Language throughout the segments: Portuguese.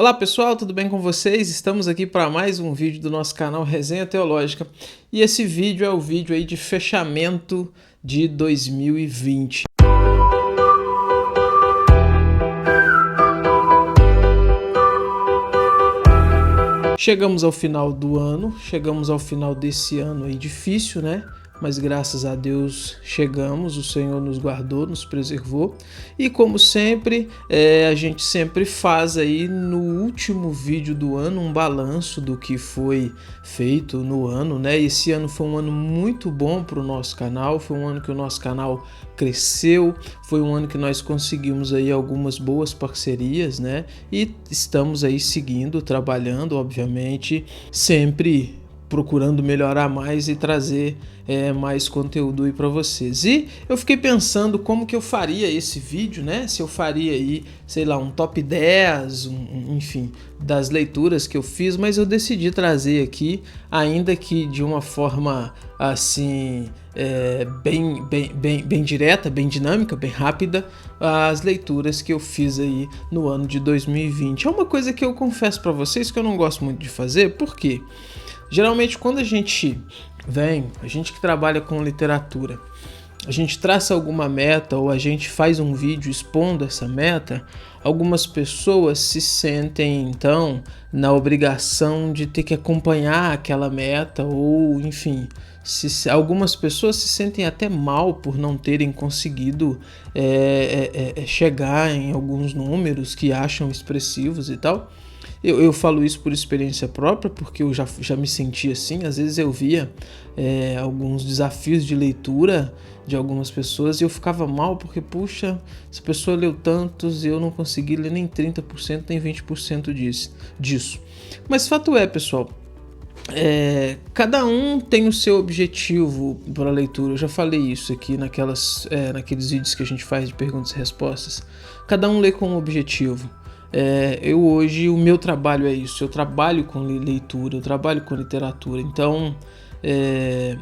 Olá pessoal, tudo bem com vocês? Estamos aqui para mais um vídeo do nosso canal Resenha Teológica e esse vídeo é o vídeo aí de fechamento de 2020. Chegamos ao final do ano, chegamos ao final desse ano aí difícil, né? Mas graças a Deus chegamos, o Senhor nos guardou, nos preservou. E como sempre, a gente sempre faz aí no último vídeo do ano um balanço do que foi feito no ano, né? Esse ano foi um ano muito bom para o nosso canal, foi um ano que o nosso canal cresceu, foi um ano que nós conseguimos aí algumas boas parcerias, né? E estamos aí seguindo, trabalhando, obviamente, sempre procurando melhorar mais e trazer mais conteúdo aí para vocês. E eu fiquei pensando como que eu faria esse vídeo, né? Se eu faria aí, sei lá, um top 10, enfim, das leituras que eu fiz, mas eu decidi trazer aqui, ainda que de uma forma assim, bem direta, bem dinâmica, bem rápida, as leituras que eu fiz aí no ano de 2020. É uma coisa que eu confesso para vocês que eu não gosto muito de fazer, por quê? Geralmente quando a gente que trabalha com literatura, a gente traça alguma meta ou a gente faz um vídeo expondo essa meta, algumas pessoas se sentem então na obrigação de ter que acompanhar aquela meta ou enfim, algumas pessoas se sentem até mal por não terem conseguido chegar em alguns números que acham expressivos e tal. Eu falo isso por experiência própria, porque eu já me senti assim. Às vezes eu via alguns desafios de leitura de algumas pessoas e eu ficava mal porque, puxa, essa pessoa leu tantos e eu não consegui ler nem 30%, nem 20% disso. Mas fato é, pessoal, cada um tem o seu objetivo para a leitura. Eu já falei isso aqui naqueles vídeos que a gente faz de perguntas e respostas. Cada um lê com um objetivo. Eu hoje, o meu trabalho é isso, eu trabalho com leitura, eu trabalho com literatura, então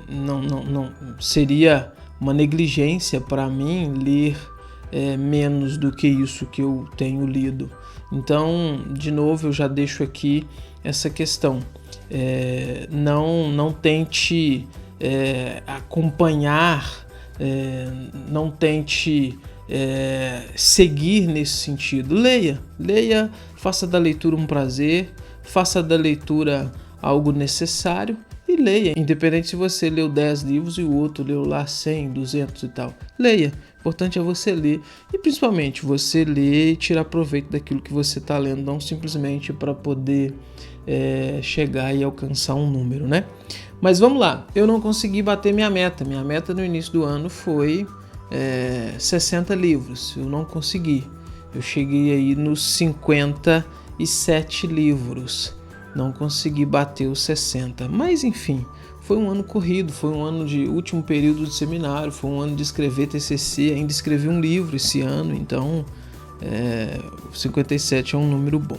não seria uma negligência para mim ler menos do que isso que eu tenho lido. Então, de novo, eu já deixo aqui essa questão, não tente acompanhar, não tente seguir nesse sentido. Leia, faça da leitura um prazer, faça da leitura algo necessário e leia, independente se você leu 10 livros e o outro leu lá 100, 200 e tal. Leia, o importante é você ler e principalmente você ler e tirar proveito daquilo que você está lendo, não simplesmente para poder chegar e alcançar um número, né? Mas vamos lá, eu não consegui bater minha meta no início do ano foi 60 livros, eu não consegui, eu cheguei aí nos 57 livros, não consegui bater os 60, mas enfim, foi um ano corrido, foi um ano de último período de seminário, foi um ano de escrever TCC, ainda escrevi um livro esse ano, então 57 é um número bom.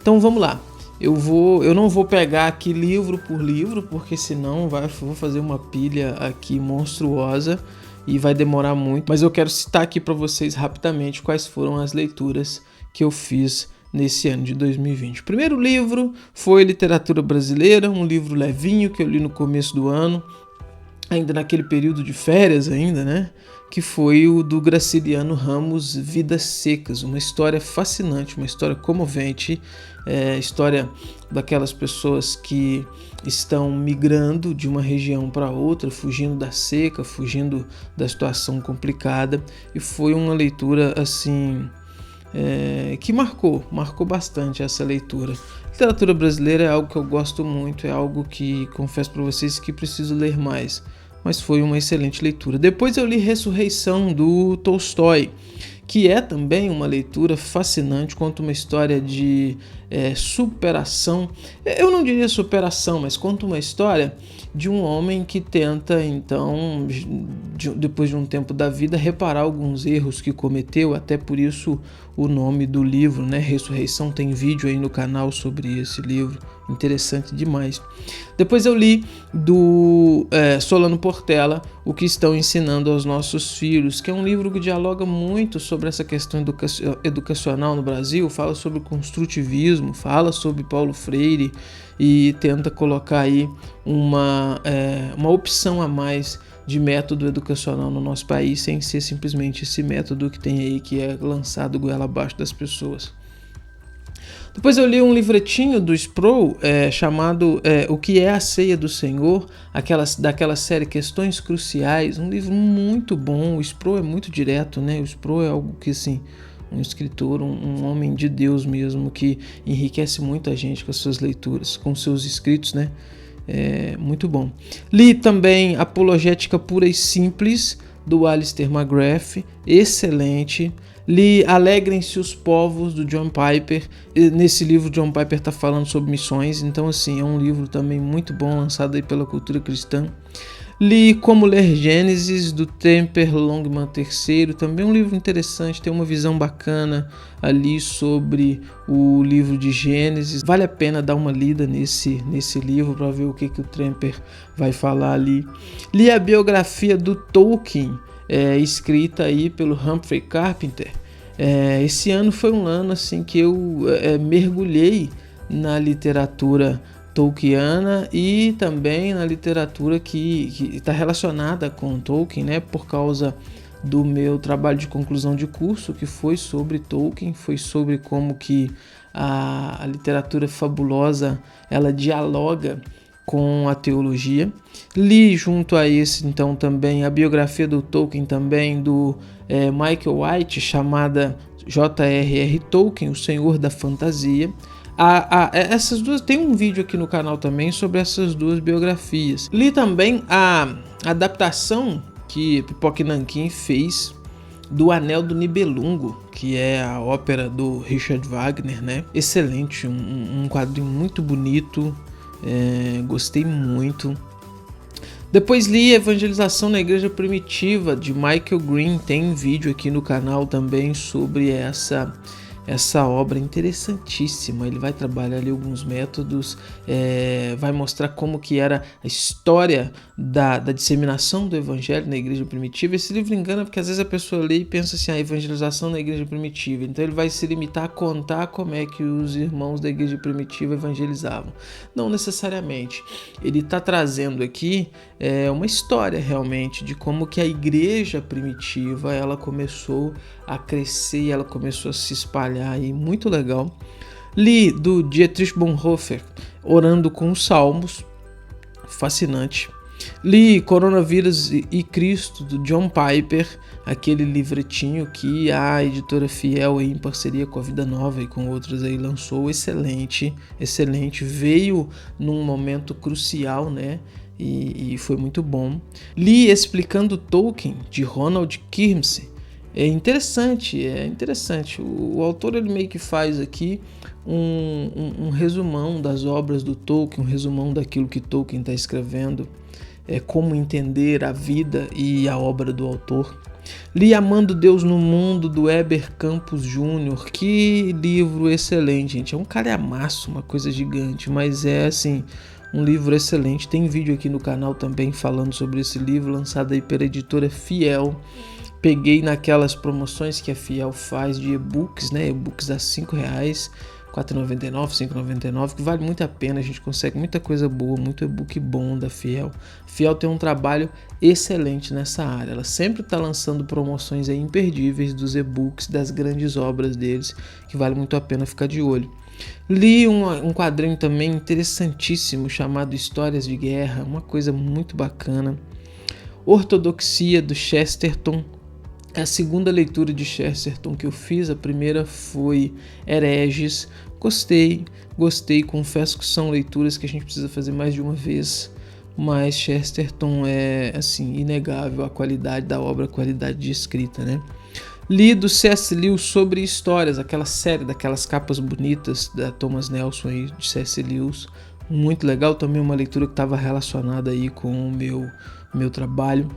Então vamos lá, eu não vou pegar aqui livro por livro, porque senão vou fazer uma pilha aqui monstruosa, e vai demorar muito, mas eu quero citar aqui para vocês rapidamente quais foram as leituras que eu fiz nesse ano de 2020. O primeiro livro foi Literatura Brasileira, um livro levinho que eu li no começo do ano, ainda naquele período de férias ainda, né? Que foi o do Graciliano Ramos, Vidas Secas, uma história fascinante, uma história comovente, história daquelas pessoas que estão migrando de uma região para outra, fugindo da seca, fugindo da situação complicada, e foi uma leitura assim que marcou bastante essa leitura. Literatura brasileira é algo que eu gosto muito, é algo que confesso para vocês que preciso ler mais, mas foi uma excelente leitura. Depois eu li Ressurreição, do Tolstói, que é também uma leitura fascinante, conta uma história de superação. Eu não diria superação, mas conta uma história de um homem que tenta, então, depois de um tempo da vida, reparar alguns erros que cometeu, até por isso o nome do livro, né? Ressurreição, tem vídeo aí no canal sobre esse livro, interessante demais. Depois eu li do Solano Portela, O que Estão Ensinando aos Nossos Filhos, que é um livro que dialoga muito sobre essa questão educacional no Brasil, fala sobre construtivismo, fala sobre Paulo Freire e tenta colocar aí uma opção a mais de método educacional no nosso país, sem ser simplesmente esse método que tem aí, que é lançado goela abaixo das pessoas. Depois eu li um livretinho do Sproul chamado O que é a Ceia do Senhor, daquela série Questões Cruciais, um livro muito bom. O Sproul é muito direto, né? O Sproul é algo que, assim, um escritor, um homem de Deus mesmo, que enriquece muita gente com as suas leituras, com seus escritos, né? Muito bom. Li também Apologética Pura e Simples, do Alistair McGrath, excelente. Li Alegrem-se os Povos, do John Piper. Nesse livro, John Piper está falando sobre missões, então, assim, é um livro também muito bom, lançado aí pela Cultura Cristã. Li Como Ler Gênesis, do Temper Longman III, também um livro interessante, tem uma visão bacana ali sobre o livro de Gênesis. Vale a pena dar uma lida nesse livro para ver o que o Temper vai falar ali. Li a biografia do Tolkien, escrita aí pelo Humphrey Carpenter. Esse ano foi um ano assim que eu mergulhei na literatura tolkiana e também na literatura que está relacionada com Tolkien, né? Por causa do meu trabalho de conclusão de curso, que foi sobre Tolkien, foi sobre como que a literatura fabulosa ela dialoga com a teologia. Li junto a esse então também a biografia do Tolkien, também do Michael White, chamada J.R.R. Tolkien, o Senhor da Fantasia. Essas duas, tem um vídeo aqui no canal também sobre essas duas biografias. Li também a adaptação que Pipoca Nanquim fez do Anel do Nibelungo, que é a ópera do Richard Wagner, né? Excelente, um quadrinho muito bonito, gostei muito. Depois li Evangelização na Igreja Primitiva, de Michael Green, tem vídeo aqui no canal também sobre essa obra interessantíssima. Ele vai trabalhar ali alguns métodos, vai mostrar como que era a história da disseminação do evangelho na igreja primitiva. Esse livro engana porque às vezes a pessoa lê e pensa assim, a evangelização na igreja primitiva, então ele vai se limitar a contar como é que os irmãos da igreja primitiva evangelizavam. Não necessariamente. Ele está trazendo aqui uma história realmente de como que a igreja primitiva ela começou a crescer, ela começou a se espalhar, e muito legal. Li do Dietrich Bonhoeffer, Orando com os Salmos, fascinante. Li Coronavírus e Cristo, do John Piper, aquele livretinho que a editora Fiel, aí, em parceria com a Vida Nova e com outras aí, lançou. Excelente, excelente, veio num momento crucial, né? E foi muito bom. Li Explicando Tolkien, de Ronald Kirmse. É interessante. O autor ele meio que faz aqui um resumão das obras do Tolkien, um resumão daquilo que Tolkien está escrevendo, como entender a vida e a obra do autor. Li Amando Deus no Mundo, do Heber Campos Júnior. Que livro excelente, gente. É um calhamaço, uma coisa gigante, mas é assim, um livro excelente. Tem vídeo aqui no canal também falando sobre esse livro, lançado aí pela editora Fiel. Peguei naquelas promoções que a Fiel faz de e-books, né? E-books a R$5, R$4,99, R$5,99, que vale muito a pena. A gente consegue muita coisa boa, muito e-book bom da Fiel. Fiel tem um trabalho excelente nessa área. Ela sempre está lançando promoções aí imperdíveis dos e-books, das grandes obras deles, que vale muito a pena ficar de olho. Li um quadrinho também interessantíssimo chamado Histórias de Guerra, uma coisa muito bacana. Ortodoxia, do Chesterton. É a segunda leitura de Chesterton que eu fiz. A primeira foi Hereges. Gostei. Confesso que são leituras que a gente precisa fazer mais de uma vez, mas Chesterton é assim inegável a qualidade da obra, a qualidade de escrita, né? Li do C.S. Lewis Sobre Histórias, aquela série daquelas capas bonitas da Thomas Nelson aí, de C.S. Lewis, muito legal, também uma leitura que estava relacionada aí com o meu trabalho.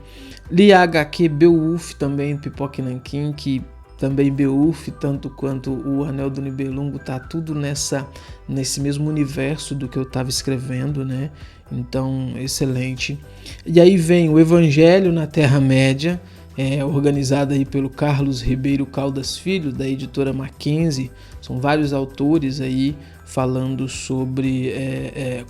Li a HQ Beowulf também, Pipoca Nanquim, que também Beowulf, tanto quanto o Anel do Nibelungo, tá tudo nesse mesmo universo do que eu estava escrevendo, né? Então, excelente. E aí vem o Evangelho na Terra-média, organizado aí pelo Carlos Ribeiro Caldas Filho, da editora Mackenzie. São vários autores aí falando sobre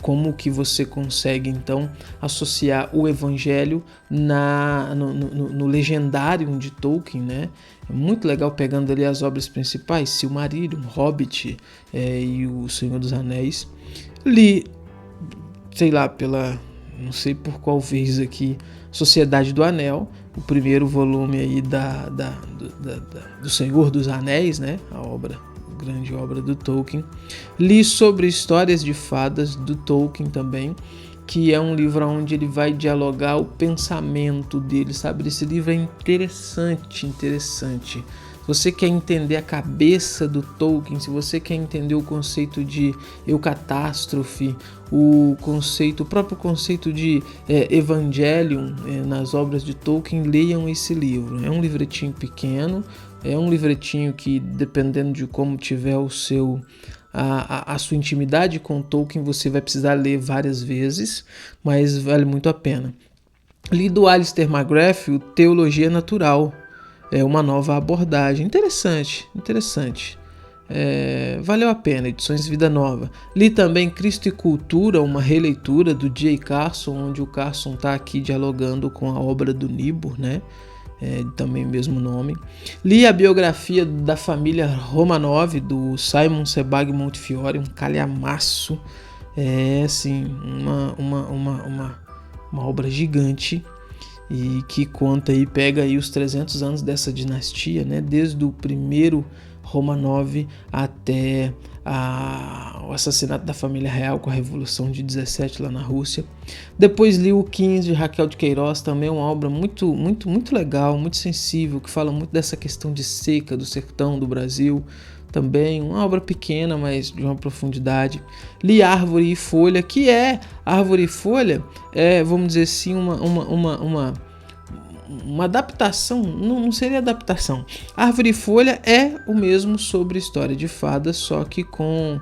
como que você consegue então associar o Evangelho no legendário de Tolkien, né? É muito legal, pegando ali as obras principais, Silmarillion, Hobbit e o Senhor dos Anéis. Li, sei lá, não sei por qual vez aqui, Sociedade do Anel, o primeiro volume aí do Senhor dos Anéis, né? A grande obra do Tolkien. Li sobre histórias de fadas do Tolkien também, que é um livro onde ele vai dialogar o pensamento dele, sabe? Esse livro é interessante. Se você quer entender a cabeça do Tolkien, se você quer entender o conceito de eucatástrofe, o próprio conceito de Evangelion nas obras de Tolkien, leiam esse livro. É um livretinho pequeno, é um livretinho que, dependendo de como tiver a sua intimidade com Tolkien, você vai precisar ler várias vezes, mas vale muito a pena. Li do Alistair McGrath, o Teologia Natural. É uma nova abordagem. Interessante. Valeu a pena, Edições Vida Nova. Li também Cristo e Cultura, uma releitura do J. Carson, onde o Carson está aqui dialogando com a obra do Niebuhr, né? Também o mesmo nome. Li a biografia da família Romanov, do Simon Sebag Montefiore, um calhamaço. Assim, uma obra gigante, e que conta e pega aí os 300 anos dessa dinastia, né? Desde o primeiro Romanov até o assassinato da família real com a Revolução de 17 lá na Rússia. Depois li o 15 de Raquel de Queiroz, também uma obra muito legal, muito sensível, que fala muito dessa questão de seca do sertão do Brasil. Também uma obra pequena, mas de uma profundidade. Li Árvore e Folha, que Árvore e Folha, vamos dizer assim, uma adaptação. Não seria adaptação. Árvore e Folha é o mesmo sobre história de fadas, só que com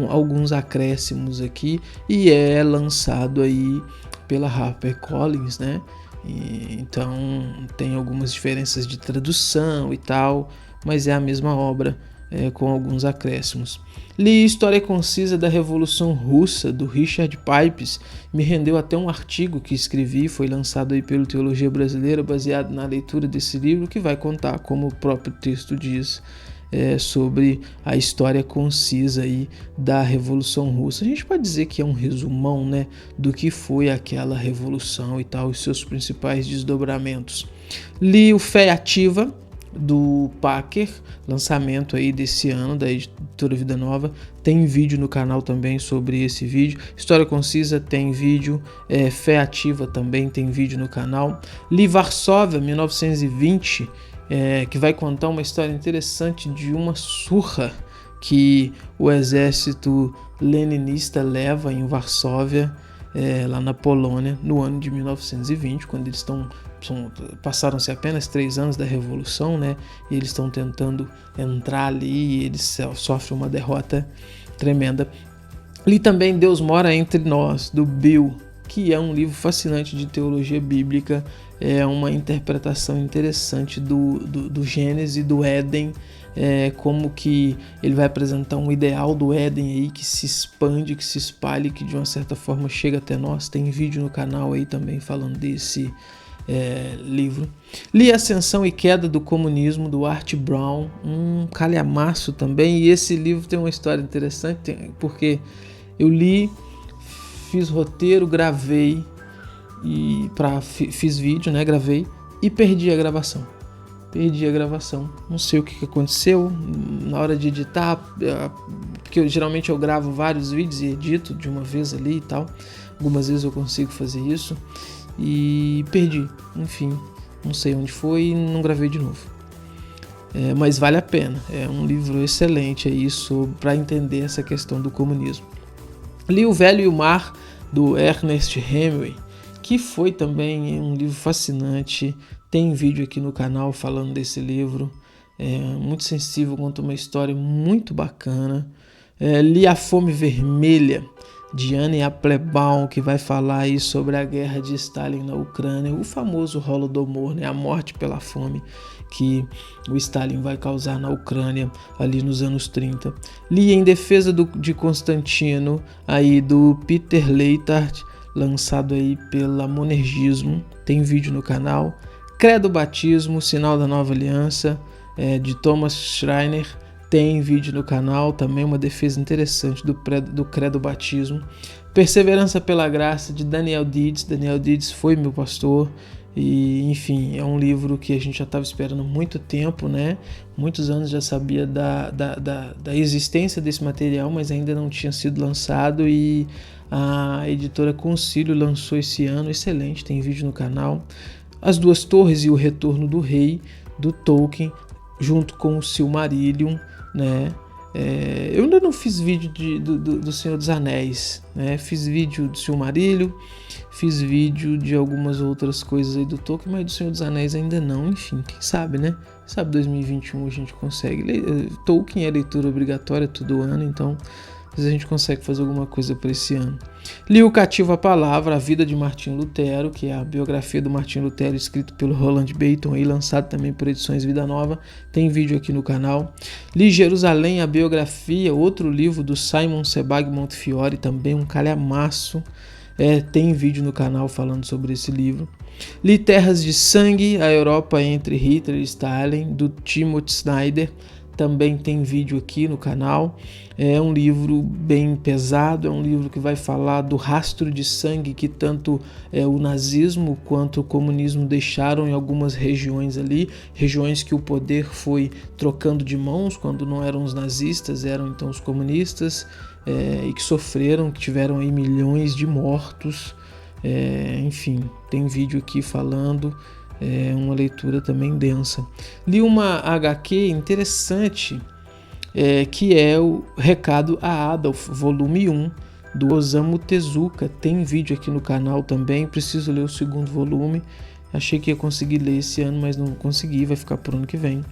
alguns acréscimos aqui, e é lançado aí pela HarperCollins, né? Então tem algumas diferenças de tradução e tal, mas é a mesma obra, com alguns acréscimos. Li História Concisa da Revolução Russa, do Richard Pipes. Me rendeu até um artigo que escrevi, foi lançado aí pelo Teologia Brasileira, baseado na leitura desse livro, que vai contar, como o próprio texto diz, sobre a história concisa aí da Revolução Russa. A gente pode dizer que é um resumão, né, do que foi aquela revolução e tal, os seus principais desdobramentos. Li o Fé Ativa, do Packer, lançamento aí desse ano, da editora Vida Nova. Tem vídeo no canal também sobre esse vídeo. História Concisa tem vídeo, Fé Ativa também tem vídeo no canal. Li Varsóvia, 1920, que vai contar uma história interessante de uma surra que o exército leninista leva em Varsóvia, lá na Polônia, no ano de 1920, quando eles passaram-se apenas 3 anos da Revolução, né? E eles estão tentando entrar ali e eles sofrem uma derrota tremenda. Li também Deus Mora Entre Nós, do Bill, que é um livro fascinante de teologia bíblica, é uma interpretação interessante do Gênesis e do Éden, como que ele vai apresentar um ideal do Éden aí que se expande, que se espalha, que de uma certa forma chega até nós. Tem vídeo no canal aí também falando desse livro. Li Ascensão e Queda do Comunismo, do Art Brown, um calhamaço também, e esse livro tem uma história interessante, porque eu li, fiz roteiro, gravei, fiz vídeo, né, gravei, e perdi a gravação, não sei o que aconteceu na hora de editar, porque geralmente eu gravo vários vídeos e edito de uma vez ali e tal, algumas vezes eu consigo fazer isso, e perdi, enfim, não sei onde foi e não gravei de novo. Mas vale a pena, é um livro excelente aí para entender essa questão do comunismo. Li O Velho e o Mar, do Ernest Hemingway, que foi também um livro fascinante. Tem vídeo aqui no canal falando desse livro. muito sensível, conta uma história muito bacana. Li A Fome Vermelha, de Anne Applebaum, que vai falar aí sobre a guerra de Stalin na Ucrânia, o famoso Holodomor, né, a morte pela fome que o Stalin vai causar na Ucrânia ali nos anos 30. Li Em Defesa de Constantino, aí do Peter Leithart, lançado aí pela Monergismo, tem vídeo no canal. Credo Batismo, Sinal da Nova Aliança, de Thomas Schreiner, tem vídeo no canal, também uma defesa interessante do Credo Batismo. Perseverança pela Graça, de Daniel Dietz. Daniel Dietz foi meu pastor e, enfim, é um livro que a gente já estava esperando há muito tempo, né? Muitos anos já sabia da existência desse material, mas ainda não tinha sido lançado, e a editora Concílio lançou esse ano. Excelente, tem vídeo no canal. As Duas Torres e o Retorno do Rei, do Tolkien, junto com o Silmarillion, né? Eu ainda não fiz vídeo do Senhor dos Anéis, né? Fiz vídeo do Silmarillion, fiz vídeo de algumas outras coisas aí do Tolkien, mas do Senhor dos Anéis ainda não. Enfim, quem sabe, né? Quem sabe 2021 a gente consegue. Tolkien é leitura obrigatória todo ano, então às vezes a gente consegue fazer alguma coisa para esse ano. Li O Cativo à Palavra, A Vida de Martinho Lutero, que é a biografia do Martinho Lutero, escrito pelo Roland Baton, aí lançado também por Edições Vida Nova, tem vídeo aqui no canal. Li Jerusalém, a biografia, outro livro do Simon Sebag Montefiore, também um calhamaço, tem vídeo no canal falando sobre esse livro. Li Terras de Sangue, a Europa entre Hitler e Stalin, do Timothy Snyder, também tem vídeo aqui no canal. É um livro bem pesado, é um livro que vai falar do rastro de sangue que tanto o nazismo quanto o comunismo deixaram em algumas regiões ali, regiões que o poder foi trocando de mãos, quando não eram os nazistas, eram então os comunistas, e que sofreram, que tiveram aí milhões de mortos. Enfim, tem vídeo aqui falando. É uma leitura também densa. Li uma HQ interessante, que é o Recado a Adolf, volume 1, do Osamu Tezuka. Tem vídeo aqui no canal também. Preciso ler o segundo volume. Achei que ia conseguir ler esse ano, mas não consegui, vai ficar pro ano que vem.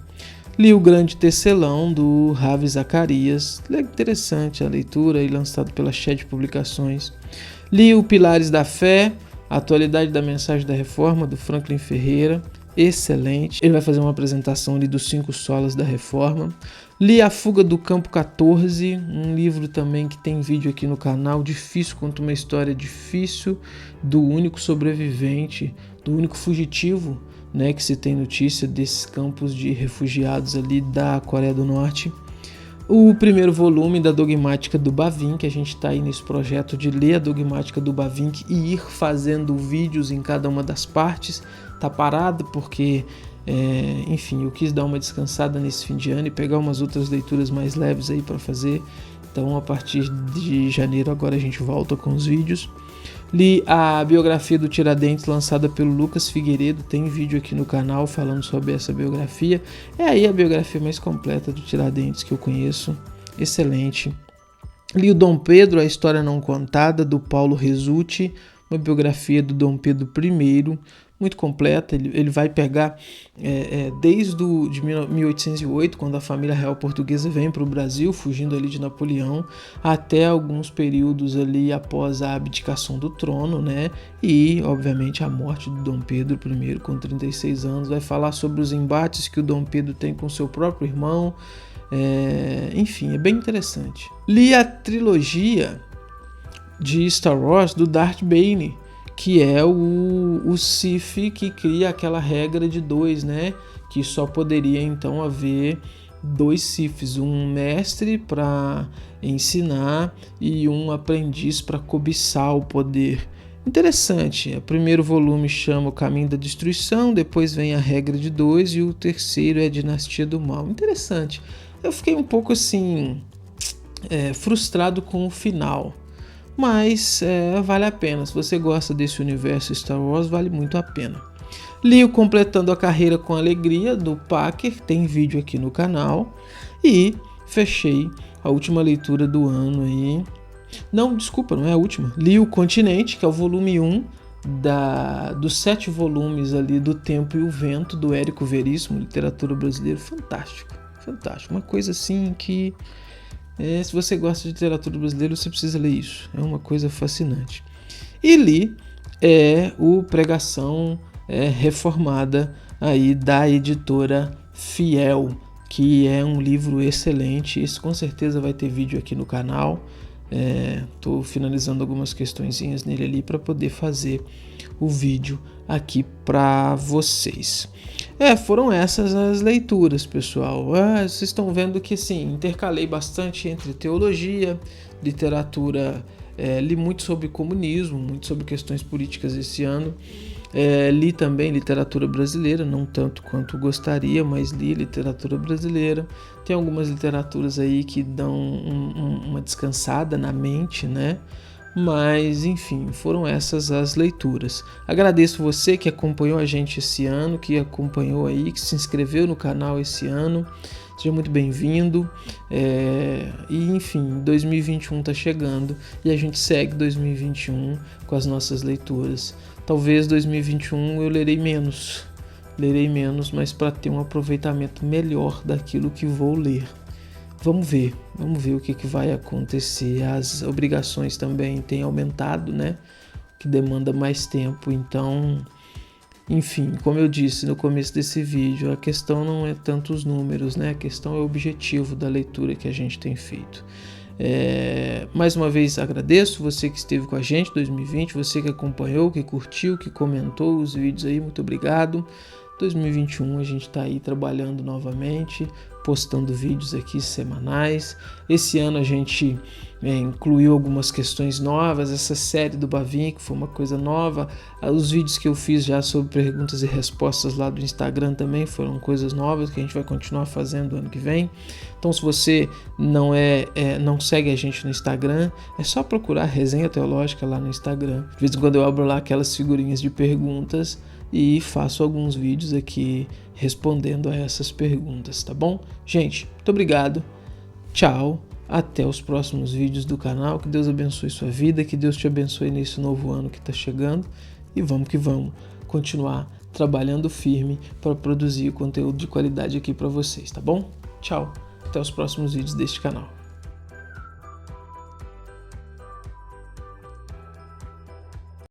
Li O Grande Tecelão, do Ravi Zacarias. É interessante a leitura, lançado pela Shed Publicações. Li o Pilares da Fé, A Atualidade da Mensagem da Reforma, do Franklin Ferreira, excelente. Ele vai fazer uma apresentação ali dos 5 solas da Reforma. Li A Fuga do Campo 14, um livro também que tem vídeo aqui no canal. Difícil, conta uma história difícil do único sobrevivente, do único fugitivo, né, que se tem notícia desses campos de refugiados ali da Coreia do Norte. O primeiro volume da Dogmática do Bavinck, a gente está aí nesse projeto de ler a Dogmática do Bavinck e ir fazendo vídeos em cada uma das partes. Tá parado porque, enfim, eu quis dar uma descansada nesse fim de ano e pegar umas outras leituras mais leves aí para fazer. Então, a partir de janeiro agora a gente volta com os vídeos. Li a biografia do Tiradentes, lançada pelo Lucas Figueiredo, tem vídeo aqui no canal falando sobre essa biografia. É aí a biografia mais completa do Tiradentes que eu conheço, excelente. Li o Dom Pedro, a História Não Contada, do Paulo Resulti, uma biografia do Dom Pedro I, muito completa. Ele vai pegar desde de 1808, quando a família real portuguesa vem para o Brasil, fugindo ali de Napoleão, até alguns períodos ali após a abdicação do trono, né? E, obviamente, a morte do Dom Pedro I com 36 anos. Vai falar sobre os embates que o Dom Pedro tem com seu próprio irmão. Enfim, é bem interessante. Li a trilogia de Star Wars do Darth Bane, que é o Sith que cria aquela regra de 2, né? Que só poderia então haver 2 Siths, um mestre para ensinar e um aprendiz para cobiçar o poder. Interessante, o primeiro volume chama O Caminho da Destruição, depois vem a regra de 2 e o terceiro é a Dinastia do Mal. Interessante. Eu fiquei um pouco assim, frustrado com o final. Mas vale a pena, se você gosta desse universo Star Wars, vale muito a pena. Li o Completando a Carreira com Alegria, do Packer, tem vídeo aqui no canal. E fechei a última leitura do ano aí. Não, desculpa, não é a última. Li o Continente, que é o volume 1, dos 7 volumes ali do Tempo e o Vento, do Érico Veríssimo, literatura brasileira. Fantástico, fantástico. Uma coisa assim que, se você gosta de literatura brasileira, você precisa ler isso. É uma coisa fascinante. E li o Pregação Reformada aí da editora Fiel, que é um livro excelente. Esse com certeza vai ter vídeo aqui no canal. Tô finalizando algumas questõezinhas nele ali para poder fazer o vídeo aqui para vocês. Foram essas as leituras, pessoal. Vocês estão vendo que sim, intercalei bastante entre teologia, literatura. Li muito sobre comunismo, muito sobre questões políticas esse ano. Li também literatura brasileira, não tanto quanto gostaria, mas li literatura brasileira. Tem algumas literaturas aí que dão uma descansada na mente, né? Mas, enfim, foram essas as leituras. Agradeço você que acompanhou a gente esse ano, que acompanhou aí, que se inscreveu no canal esse ano. Seja muito bem-vindo. E, enfim, 2021 está chegando e a gente segue 2021 com as nossas leituras. Talvez 2021 eu lerei menos, mas para ter um aproveitamento melhor daquilo que vou ler. Vamos ver o que vai acontecer. As obrigações também têm aumentado, né? Que demanda mais tempo. Então, enfim, como eu disse no começo desse vídeo, a questão não é tanto os números, né? A questão é o objetivo da leitura que a gente tem feito. Mais uma vez agradeço você que esteve com a gente em 2020, você que acompanhou, que curtiu, que comentou os vídeos aí, muito obrigado. 2021 a gente está aí trabalhando novamente, postando vídeos aqui semanais. Esse ano a gente incluiu algumas questões novas, essa série do Bavinha, que foi uma coisa nova. Os vídeos que eu fiz já sobre perguntas e respostas lá do Instagram também foram coisas novas que a gente vai continuar fazendo ano que vem. Então, se você não segue a gente no Instagram, é só procurar Resenha Teológica lá no Instagram. De vez em quando eu abro lá aquelas figurinhas de perguntas e faço alguns vídeos aqui respondendo a essas perguntas, tá bom? Gente, muito obrigado. Tchau. Até os próximos vídeos do canal. Que Deus abençoe sua vida, que Deus te abençoe nesse novo ano que está chegando. E vamos que vamos continuar trabalhando firme para produzir conteúdo de qualidade aqui para vocês, tá bom? Tchau. Até os próximos vídeos deste canal.